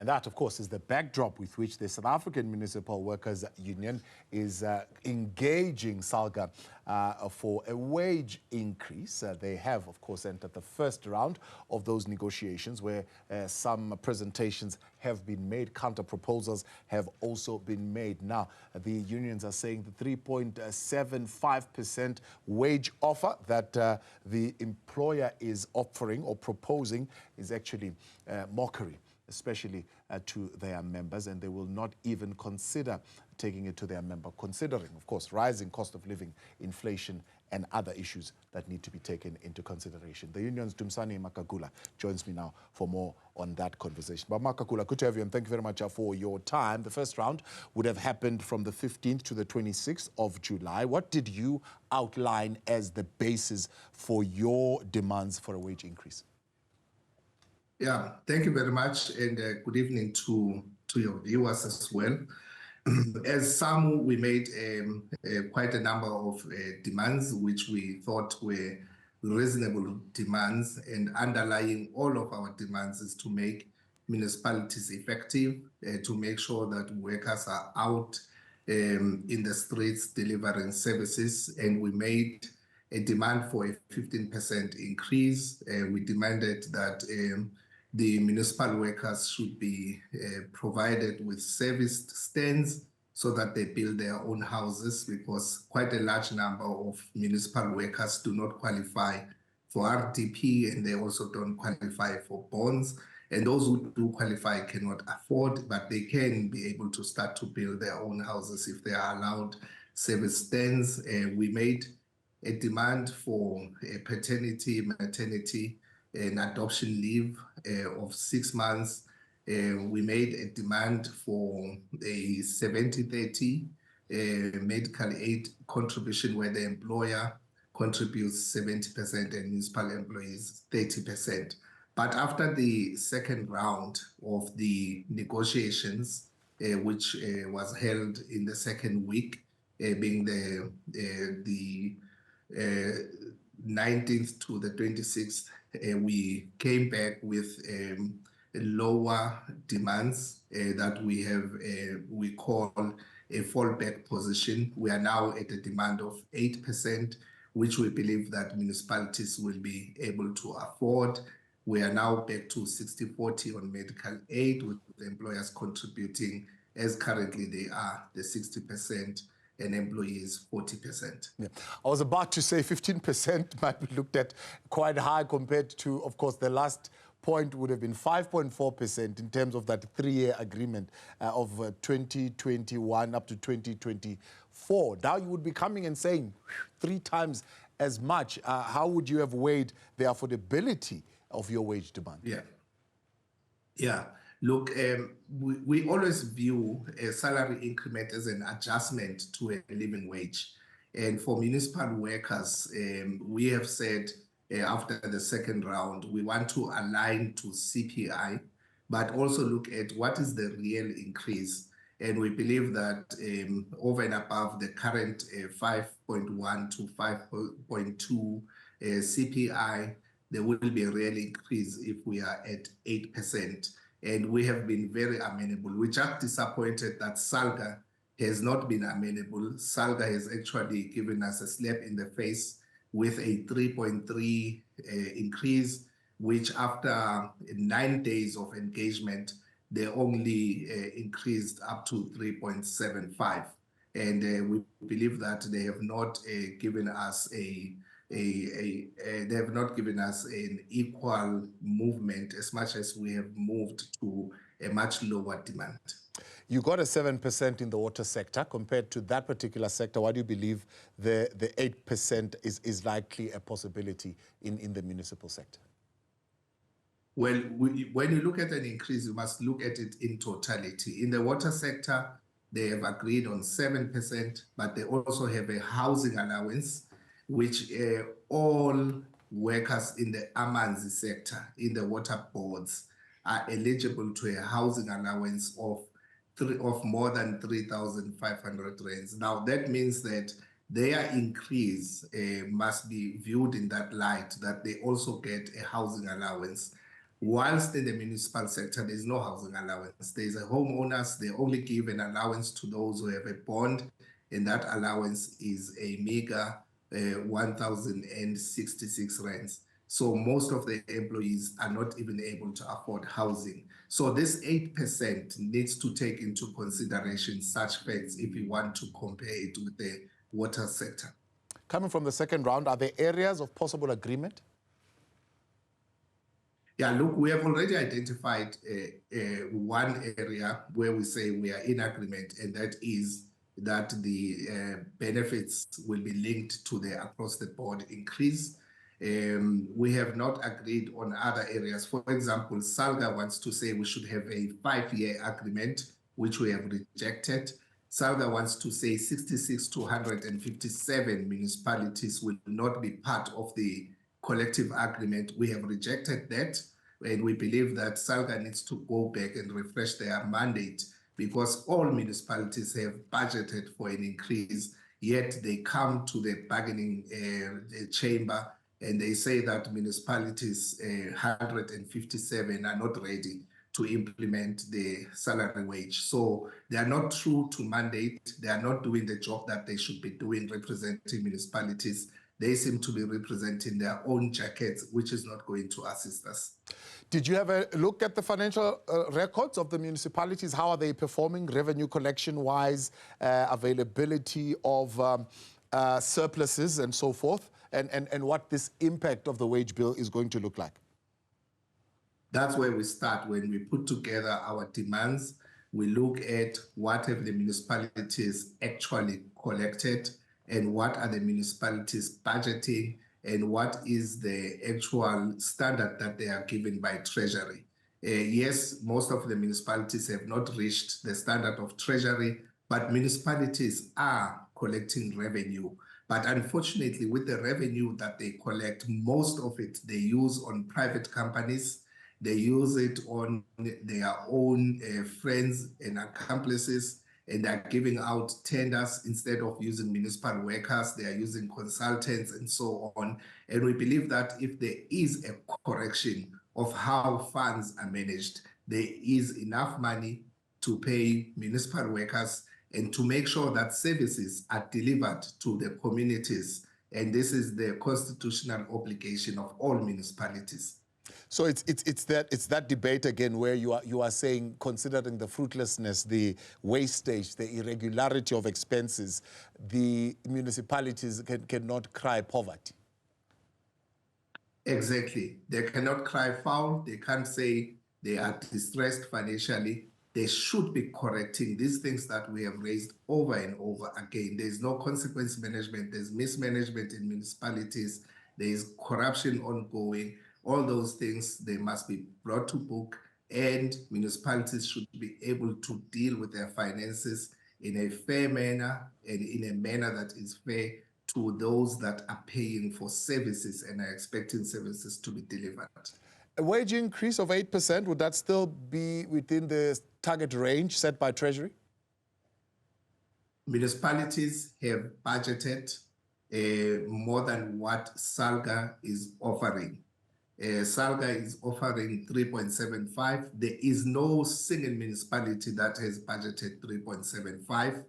And that, of course, is the backdrop with which the South African Municipal Workers Union is engaging SALGA for a wage increase. They have, of course, entered the first round of those negotiations where some presentations have been made, counter proposals have also been made. Now, the unions are saying the 3.75% wage offer that the employer is offering or proposing is actually mockery, especially to their members, and they will not even consider taking it to their member, considering, of course, rising cost of living, inflation, and other issues that need to be taken into consideration. The union's Dumisane Magagula joins me now for more on that conversation. But Magagula, good to have you, and thank you very much for your time. The first round would have happened from the 15th to the 26th of July. What did you outline as the basis for your demands for a wage increase? Yeah, thank you very much, and good evening to your viewers as well. As Samwu, we made quite a number of demands which we thought were reasonable demands, and underlying all of our demands is to make municipalities effective, to make sure that workers are out in the streets delivering services, and we made a demand for a 15% increase. We demanded that the municipal workers should be provided with serviced stands so that they build their own houses, because quite a large number of municipal workers do not qualify for RDP, and they also don't qualify for bonds. And those who do qualify cannot afford, but they can be able to start to build their own houses if they are allowed service stands. We made a demand for a paternity, maternity, and adoption leave of 6 months. We made a demand for a 70-30 medical aid contribution, where the employer contributes 70% and municipal employees 30%. But after the second round of the negotiations, which was held in the second week, being the 19th to the 26th, we came back with lower demands that we call a fallback position. We are now at a demand of 8%, which we believe that municipalities will be able to afford. We are now back to 60-40 on medical aid, with the employers contributing, as currently they are, the 60%, and employees 40%. Yeah. I was about to say 15% might be looked at quite high compared to, of course, the last point would have been 5.4% in terms of that 3-year agreement of 2021 up to 2024. Now you would be coming and saying 3 times as much. How would you have weighed the affordability of your wage demand? Yeah. Look, we always view a salary increment as an adjustment to a living wage. And for municipal workers, we have said after the second round, we want to align to CPI, but also look at what is the real increase. And we believe that over and above the current 5.1 to 5.2 CPI, there will be a real increase if we are at 8%. And we have been very amenable. We're just disappointed that SALGA has not been amenable. SALGA has actually given us a slap in the face with a 3.3 increase, which after 9 days of engagement, they only increased up to 3.75. And we believe that they have not given us they have not given us an equal movement as much as we have moved to a much lower demand. You got a 7% in the water sector. Compared to that particular sector, why do you believe the 8% is likely a possibility in the municipal sector? Well, when you look at an increase, you must look at it in totality. In the water sector, they have agreed on 7%, but they also have a housing allowance, which all workers in the Amanzi sector, in the water boards, are eligible to a housing allowance of more than 3,500 rands. Now, that means that their increase must be viewed in that light, that they also get a housing allowance. Whilst in the municipal sector, there's no housing allowance. There's a homeowners, they only give an allowance to those who have a bond, and that allowance is a meager 1,066 rands. So most of the employees are not even able to afford housing. So this 8% needs to take into consideration such facts if you want to compare it with the water sector. Coming from the second round, are there areas of possible agreement? Yeah, look, we have already identified one area where we say we are in agreement, and that is that the benefits will be linked to the across-the-board increase. We have not agreed on other areas. For example, SALGA wants to say we should have a 5-year agreement, which we have rejected. SALGA wants to say 66 to 157 municipalities will not be part of the collective agreement. We have rejected that, and we believe that SALGA needs to go back and refresh their mandate, because all municipalities have budgeted for an increase, yet they come to the bargaining chamber and they say that municipalities 157 are not ready to implement the salary wage. So they are not true to mandate. They are not doing the job that they should be doing, representing municipalities. They seem to be representing their own jackets, which is not going to assist us. Did you have a look at the financial records of the municipalities? How are they performing revenue collection-wise, availability of surpluses and so forth, and what this impact of the wage bill is going to look like? That's where we start. When we put together our demands, we look at what have the municipalities actually collected and what are the municipalities budgeting and what is the actual standard that they are given by Treasury. Yes, most of the municipalities have not reached the standard of Treasury, but municipalities are collecting revenue. But unfortunately, with the revenue that they collect, most of it they use on private companies. They use it on their own friends and accomplices, and they're giving out tenders instead of using municipal workers. They are using consultants and so on. And we believe that if there is a correction of how funds are managed, there is enough money to pay municipal workers and to make sure that services are delivered to the communities. And this is the constitutional obligation of all municipalities. So it's that debate again where you are saying, considering the fruitlessness, the wastage, the irregularity of expenses, the municipalities cannot cry poverty. Exactly. They cannot cry foul. They can't say they are distressed financially. They should be correcting these things that we have raised over and over again. There's no consequence management. There's mismanagement in municipalities. There is corruption ongoing. All those things, they must be brought to book, and municipalities should be able to deal with their finances in a fair manner and in a manner that is fair to those that are paying for services and are expecting services to be delivered. A wage increase of 8%, would that still be within the target range set by Treasury? Municipalities have budgeted more than what SALGA is offering. SALGA is offering 3.75. There is no single municipality that has budgeted 3.75.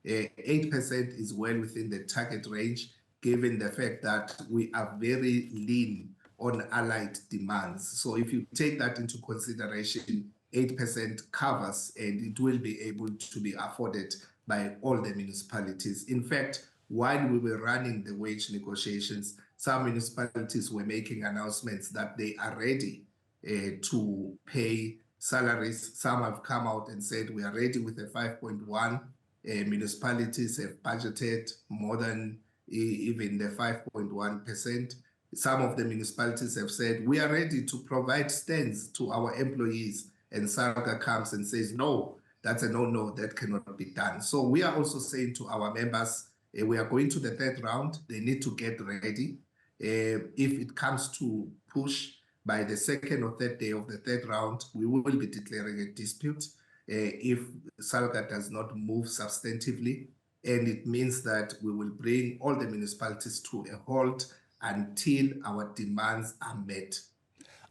8% is well within the target range, given the fact that we are very lean on allied demands. So if you take that into consideration, 8% covers, and it will be able to be afforded by all the municipalities. In fact, while we were running the wage negotiations, some municipalities were making announcements that they are ready to pay salaries. Some have come out and said we are ready with a 5.1. Municipalities have budgeted more than even the 5.1%. Some of the municipalities have said we are ready to provide stands to our employees, and SALGA comes and says, no, that's a no-no, that cannot be done. So we are also saying to our members, we are going to the third round. They need to get ready. If it comes to push, by the second or third day of the third round, we will be declaring a dispute if SALGA does not move substantively. And it means that we will bring all the municipalities to a halt until our demands are met.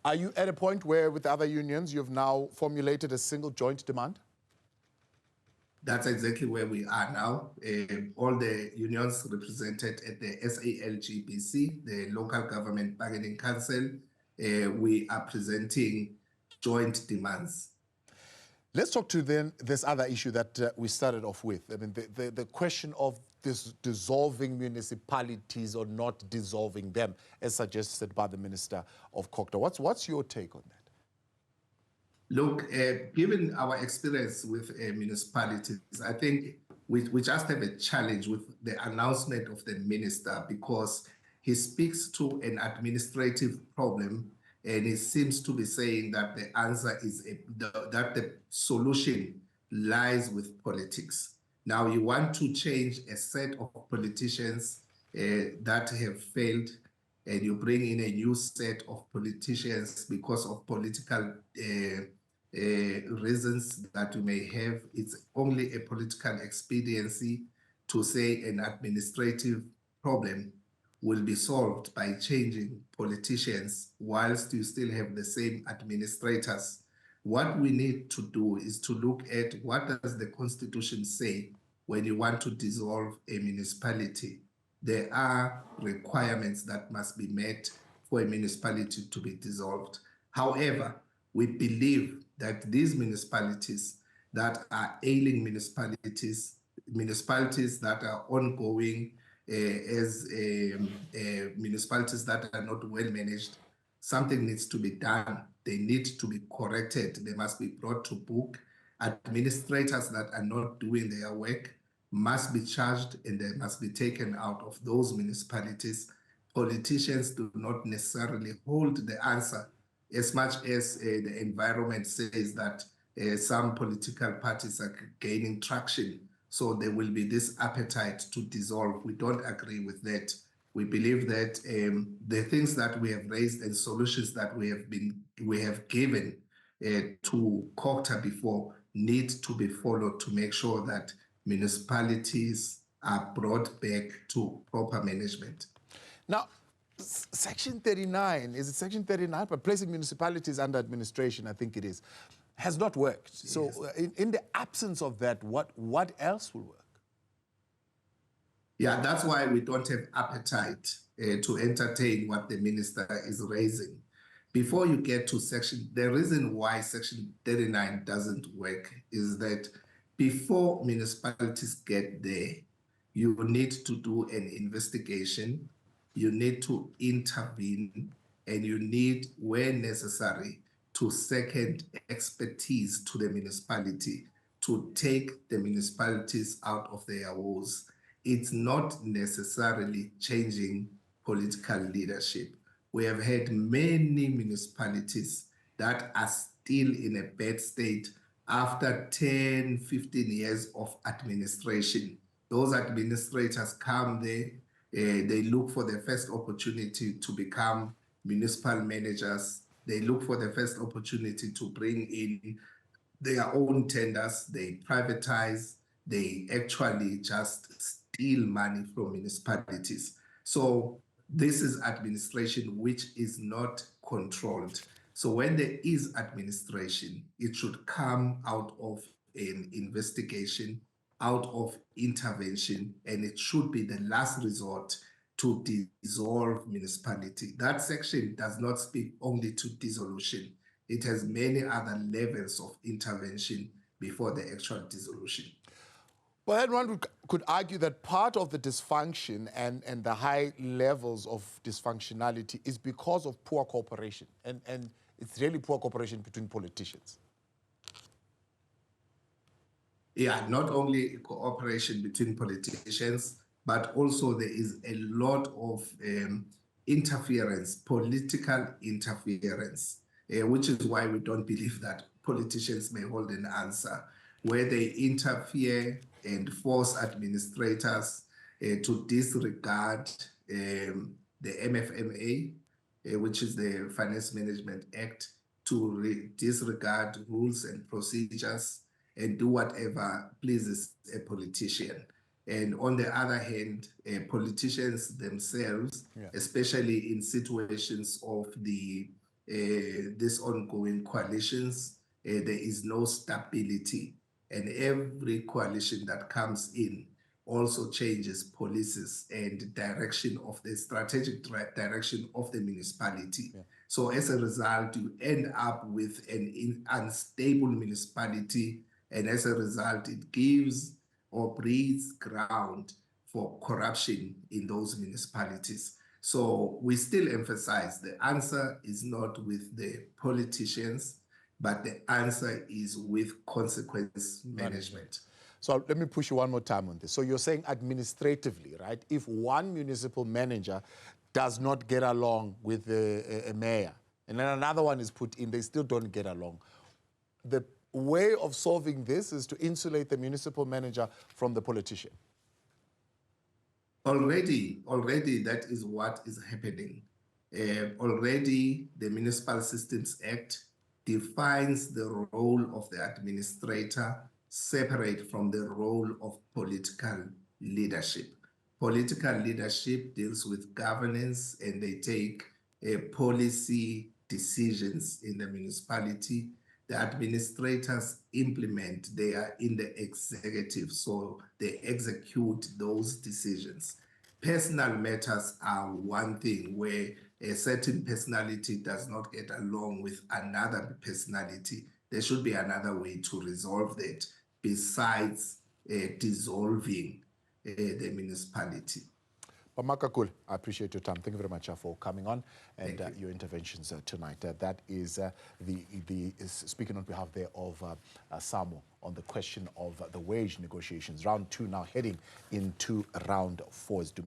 Are you at a point where with other unions you've now formulated a single joint demand? That's exactly where we are now. All the unions represented at the SALGBC, the Local Government Bargaining Council, we are presenting joint demands. Let's talk to then this other issue that we started off with. I mean, the question of this dissolving municipalities or not dissolving them, as suggested by the Minister of COGTA. What's your take on that? Look, given our experience with municipalities, I think we just have a challenge with the announcement of the minister, because he speaks to an administrative problem and he seems to be saying that the answer is that the solution lies with politics. Now you want to change a set of politicians that have failed, and you bring in a new set of politicians because of political reasons that you may have. It's only a political expediency to say an administrative problem will be solved by changing politicians whilst you still have the same administrators. What we need to do is to look at what does the Constitution say when you want to dissolve a municipality. There are requirements that must be met for a municipality to be dissolved. However, we believe that these municipalities that are ailing municipalities that are ongoing as municipalities that are not well managed, something needs to be done. They need to be corrected. They must be brought to book. Administrators that are not doing their work must be charged and they must be taken out of those municipalities. Politicians do not necessarily hold the answer, as much as the environment says that some political parties are gaining traction. So there will be this appetite to dissolve. We don't agree with that. We believe that the things that we have raised and solutions that we have given to COGTA before need to be followed to make sure that municipalities are brought back to proper management. Now, Section 39, is it Section 39? But placing municipalities under administration, I think it is, has not worked. Yes. So in the absence of that, what else will work? Yeah, that's why we don't have appetite to entertain what the minister is raising. Before you get to the reason why Section 39 doesn't work is that before municipalities get there, you need to do an investigation, you need to intervene, and you need, where necessary, to second expertise to the municipality to take the municipalities out of their woes. It's not necessarily changing political leadership. We have had many municipalities that are still in a bad state after 10, 15 years of administration. Those administrators come there, they look for the first opportunity to become municipal managers. They look for the first opportunity to bring in their own tenders. They privatize. They actually just steal money from municipalities. So this is administration which is not controlled. So when there is administration, it should come out of an investigation, out of intervention, and it should be the last resort to dissolve municipality. That section does not speak only to dissolution. It has many other levels of intervention before the actual dissolution. Well, then one could argue that part of the dysfunction and the high levels of dysfunctionality is because of poor cooperation. And it's really poor cooperation between politicians. Yeah, not only cooperation between politicians, but also there is a lot of interference, political interference, which is why we don't believe that politicians may hold an answer, where they interfere and force administrators to disregard the MFMA, which is the Finance Management Act, to disregard rules and procedures and do whatever pleases a politician. And on the other hand, politicians themselves, especially in situations of the these ongoing coalitions, there is no stability. And every coalition that comes in also changes policies and direction of the strategic direction of the municipality. Yeah. So as a result, you end up with an unstable municipality, and as a result, it gives or breeds ground for corruption in those municipalities. So we still emphasize the answer is not with the politicians, but the answer is with consequence management. So let me push you one more time on this. So you're saying administratively, right? If one municipal manager does not get along with a mayor, and then another one is put in, they still don't get along. The way of solving this is to insulate the municipal manager from the politician. Already that is what is happening. Already the Municipal Systems Act defines the role of the administrator separate from the role of political leadership. Political leadership deals with governance, and they take policy decisions in the municipality. The administrators implement, they are in the executive, so they execute those decisions. Personal matters are one thing where a certain personality does not get along with another personality. There should be another way to resolve that besides dissolving the municipality. But Magagula, I appreciate your time. Thank you very much for coming on and your interventions tonight. That is speaking on behalf there of Samwu on the question of the wage negotiations. Round 2 now heading into round 4.